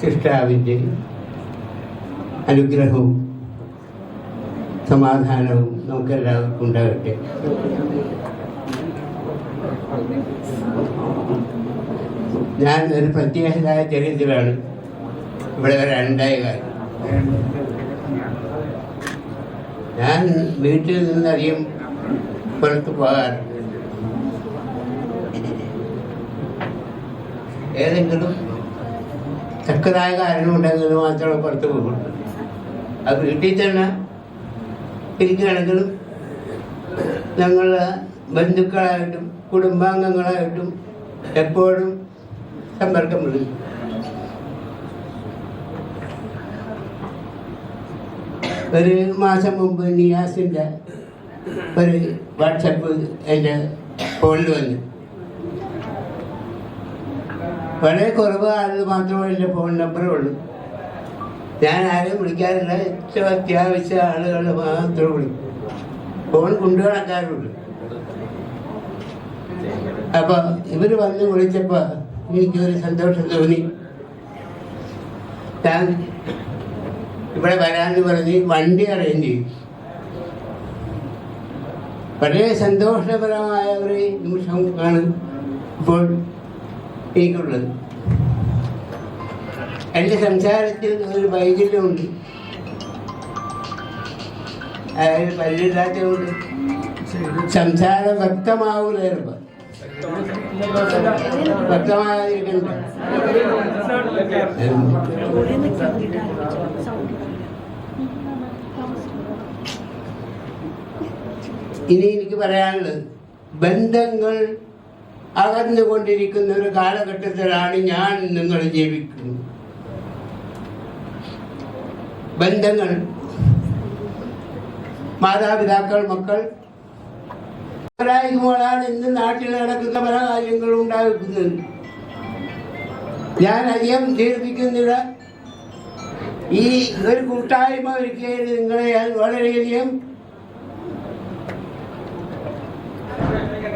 സൃഷ്ടാവിൻ്റെ അനുഗ്രഹവും സമാധാനവും നമുക്കെല്ലാവർക്കും ഉണ്ടാകട്ടെ. ഞാൻ ഒരു പ്രത്യേകതായ ചരിത്രത്തിലാണ് ഇവിടെ വരാനുണ്ടായ കാര്യം. ഞാൻ വീട്ടിൽ നിന്നധികം പുറത്ത് പോകാറുണ്ട്. ഏതെങ്കിലും തക്കതായ കാരണമുണ്ടെങ്കിൽ മാത്രമേ പുറത്ത് പോകുള്ളൂ. അത് വീട്ടിൽ തന്നെ ഇരിക്കുകയാണെങ്കിലും ഞങ്ങളുടെ ബന്ധുക്കളായിട്ടും കുടുംബാംഗങ്ങളായിട്ടും എപ്പോഴും സമ്പർക്കം വിളിക്കും. ഒരു മാസം മുമ്പ് നിയാസിൻ്റെ ഒരു വാട്സപ്പ് എൻ്റെ ഫോണിൽ വന്നു. വളരെ കുറവ് ആളുകൾ മാത്രമേ എൻ്റെ ഫോൺ നമ്പറേ ഉള്ളൂ. ഞാൻ ആരെയും വിളിക്കാറില്ല. ഏറ്റവും അത്യാവശ്യ ആളുകൾ മാത്രം വിളിക്കും. ഫോൺ കൊണ്ടുനടക്കാറുള്ളൂ. അപ്പോൾ ഇവർ വന്ന് വിളിച്ചപ്പോൾ എനിക്കൊരു സന്തോഷം തോന്നി. ഞാൻ ഇവിടെ വരാമെന്ന് പറഞ്ഞ് വണ്ടി അറേഞ്ച് ചെയ്തു. വളരെ സന്തോഷപരമായ ഒരു നിമിഷമാണ് ഇപ്പോൾ എനിക്കുള്ളത്. എൻ്റെ സംസാരത്തിൽ ഒരു വൈകല്യമുണ്ട്. അതായത് പല്ലില്ലാത്തതുകൊണ്ട് സംസാരം വ്യക്തമാവില്ല. ചിലപ്പോൾ വ്യക്തമാകാതിരിക്കണ്ട. ഇനി എനിക്ക് പറയാനുള്ളത്, ബന്ധങ്ങൾ അകന്നുകൊണ്ടിരിക്കുന്ന ഒരു കാലഘട്ടത്തിലാണ് ഞാൻ നിങ്ങൾ ജീവിക്കുന്നത്. ബന്ധങ്ങൾ, മാതാപിതാക്കൾ, മക്കൾ ാണ് ഇന്ന് നാട്ടിൽ നടക്കുന്ന പല കാര്യങ്ങളും ഉണ്ടാക്കുന്നത്. ഞാൻ അധികം ദീർഘിക്കുന്നില്ല. ഈ ഒരു കൂട്ടായ്മ ഒരുക്കിയത് നിങ്ങളെ ഞാൻ വളരെയധികം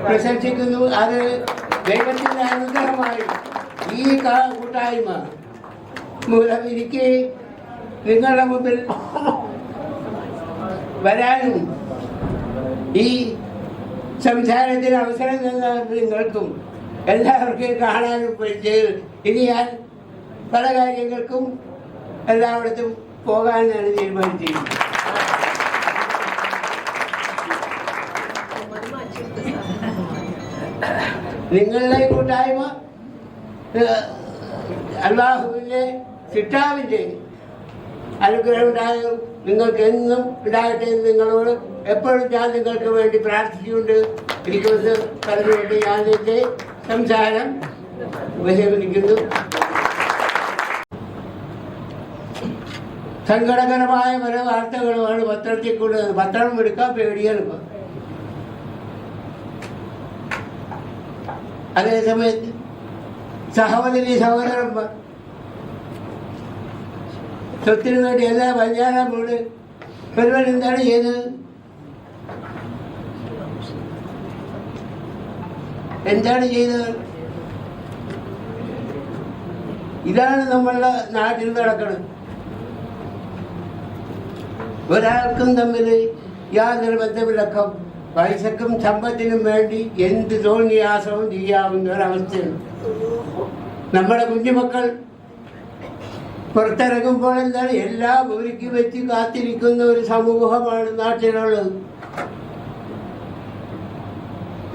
പ്രശംസിക്കുന്നു. അത് ദൈവത്തിൻ്റെ അനുഗ്രഹമായി ഈ കൂട്ടായ്മ മൂലം എനിക്ക് നിങ്ങളുടെ മുമ്പിൽ വരാനും ഈ സംസാരത്തിന് അവസരം തന്ന നിങ്ങൾക്കും എല്ലാവർക്കും കാണാനും പറ്റിയത്. ഇനി ഞാൻ പല കാര്യങ്ങൾക്കും എല്ലായിടത്തും പോകാനാണ് തീരുമാനിച്ചിരിക്കുന്നത്. നിങ്ങളുടെ കൂട്ടായ്മ അല്ലാഹുവിൻ്റെ സിട്ടാവിൻ്റെ അനുഗ്രഹം ഉണ്ടാകും. നിങ്ങൾക്ക് എന്നും ഉണ്ടാകട്ടെ എന്ന് നിങ്ങളോട് എപ്പോഴും ഞാൻ നിങ്ങൾക്ക് വേണ്ടി പ്രാർത്ഥിച്ചുകൊണ്ട് എനിക്കൊന്ന് പറഞ്ഞുകൊണ്ട് ഞാൻ എൻ്റെ സംസാരം ഉപസംഹരിക്കുന്നു. സങ്കടകരമായ പല വാർത്തകളുമാണ് പത്രത്തിൽ കൊണ്ടുവന്നത്. പത്രം എടുക്കാൻ പേടിയാണ് ഇപ്പം. അതേസമയത്ത് സഹോദരന്മാർ സ്വത്തിന് വേണ്ടി എല്ലാ പഞ്ചായത്ത് ബോർഡ് പരിപാടി എന്താണ് ചെയ്തത്? എന്താണ് ചെയ്തത്? ഇതാണ് നമ്മളുടെ നാട്ടിൽ നടക്കുന്നത്. ഒരാൾക്കും തമ്മിൽ യാതൊരു ബന്ധമില്ലക്കം പൈസക്കും സമ്പത്തിനും വേണ്ടി എന്ത് തോന്നിയാസവും ചെയ്യാവുന്ന ഒരവസ്ഥയാണ്. നമ്മുടെ കുഞ്ഞുമക്കൾ പുറത്തിറങ്ങുമ്പോൾ എന്താണ് എല്ലാം ഒരുക്കി വെച്ച് കാത്തിരിക്കുന്ന ഒരു സമൂഹമാണ് നാട്ടിലുള്ളത്.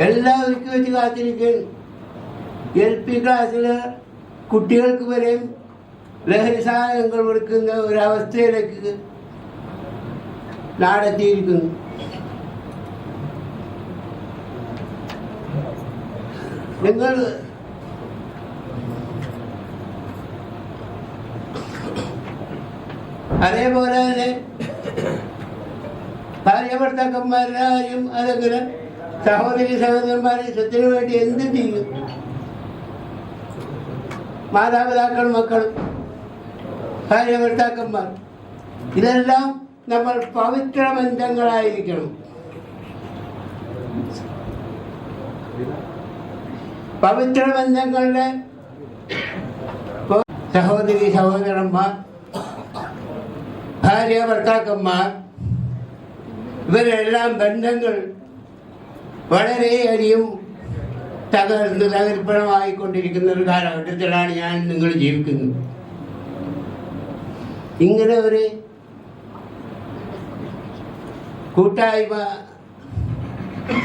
എല്ലാം ഒരുക്കി വെച്ച് കാത്തിരിക്കുന്നു. LP ക്ലാസ്സിലെ കുട്ടികൾക്ക് വരെയും ലഹരി സാധനങ്ങൾ കൊടുക്കുന്ന ഒരവസ്ഥയിലേക്ക് നാടെത്തിയിരിക്കുന്നു. നിങ്ങൾ അതേപോലെ തന്നെ ഭാര്യ-ഭർത്താക്കന്മാരുടെ കാര്യം അതെങ്ങനെ സഹോദരി സഹോദരന്മാരെ സ്വത്തിന് വേണ്ടി എന്തും ചെയ്യും. മാതാപിതാക്കൾ, മക്കൾ, ഭാര്യ-ഭർത്താക്കന്മാർ ഇതെല്ലാം നമ്മൾ പവിത്ര ബന്ധങ്ങളായിരിക്കണം. പവിത്ര ബന്ധങ്ങളുടെ സഹോദരി സഹോദരന്മാർ, ഭാര്യ ഭർത്താക്കന്മാർ, ഇവരെല്ലാം ബന്ധങ്ങൾ വളരെയധികം തകർപ്പണമായിക്കൊണ്ടിരിക്കുന്ന ഒരു കാലഘട്ടത്തിലാണ് ഞാൻ നിങ്ങൾ ജീവിക്കുന്നത്. ഇങ്ങനെ ഒരു കൂട്ടായ്മ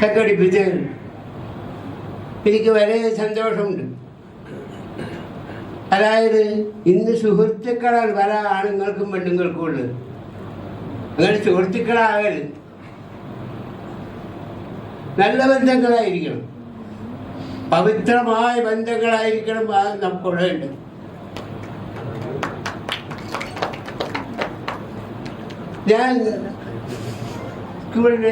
സംഘടിപ്പിച്ചതിൽ എനിക്ക് വളരെ സന്തോഷമുണ്ട്. അതായത് ഇന്ന് സുഹൃത്തുക്കളാണ് പല ആണുങ്ങൾക്കും പെണ്ണുങ്ങൾക്കും ഉള്ളത്. അങ്ങനെ സുഹൃത്തുക്കളാകരുത്, നല്ല ബന്ധങ്ങളായിരിക്കണം, പവിത്രമായ ബന്ധങ്ങളായിരിക്കണം. നമുക്കുള്ളത് ഞാൻ സ്കൂളിൽ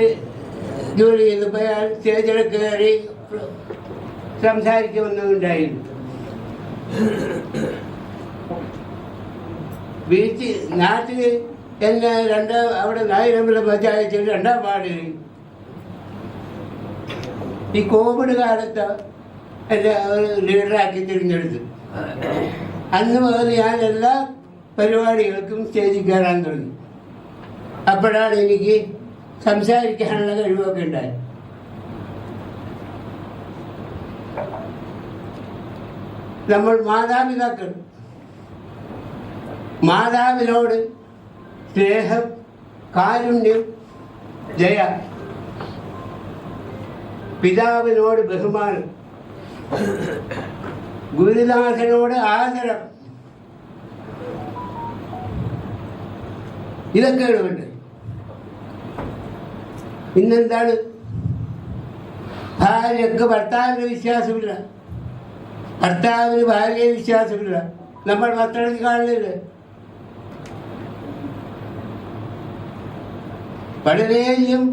ജോലി ചെയ്തപ്പോൾ അയാൾ സ്റ്റേജിലൊക്കെ കയറി സംസാരിക്കുമെന്നുണ്ടായിരുന്നു. നാട്ടിൽ എന്നെ അവിടെ നായിരമ്പല പഞ്ചായത്തിൽ 2ാം വാർഡിൽ ഈ കോവിഡ് കാലത്ത് എന്നെ ഒരു ലീഡറാക്കി തിരഞ്ഞെടുത്തു. അന്ന് മുതൽ ഞാൻ എല്ലാ പരിപാടികൾക്കും സ്റ്റേജിൽ കയറാൻ തുടങ്ങി. അപ്പോഴാണ് എനിക്ക് സംസാരിക്കാനുള്ള കഴിവൊക്കെ ഉണ്ടായത്. നമ്മൾ മാതാവിനോട് സ്നേഹം, കാരുണ്യം, ദയ, പിതാവിനോട് ബഹുമാനം, ഗുരുനാഥനോട് ആദരം, ഇതൊക്കെയാണ് വേണ്ടത്. ഇന്നെന്താണ്? ഭാര്യക്ക് ഭർത്താവിന് വിശ്വാസമില്ല, ഭർത്താവിന് ഭാര്യയെ വിശ്വാസമില്ല. നമ്മൾ പത്രത്തിൽ കാണുന്നില്ല. വളരെയധികം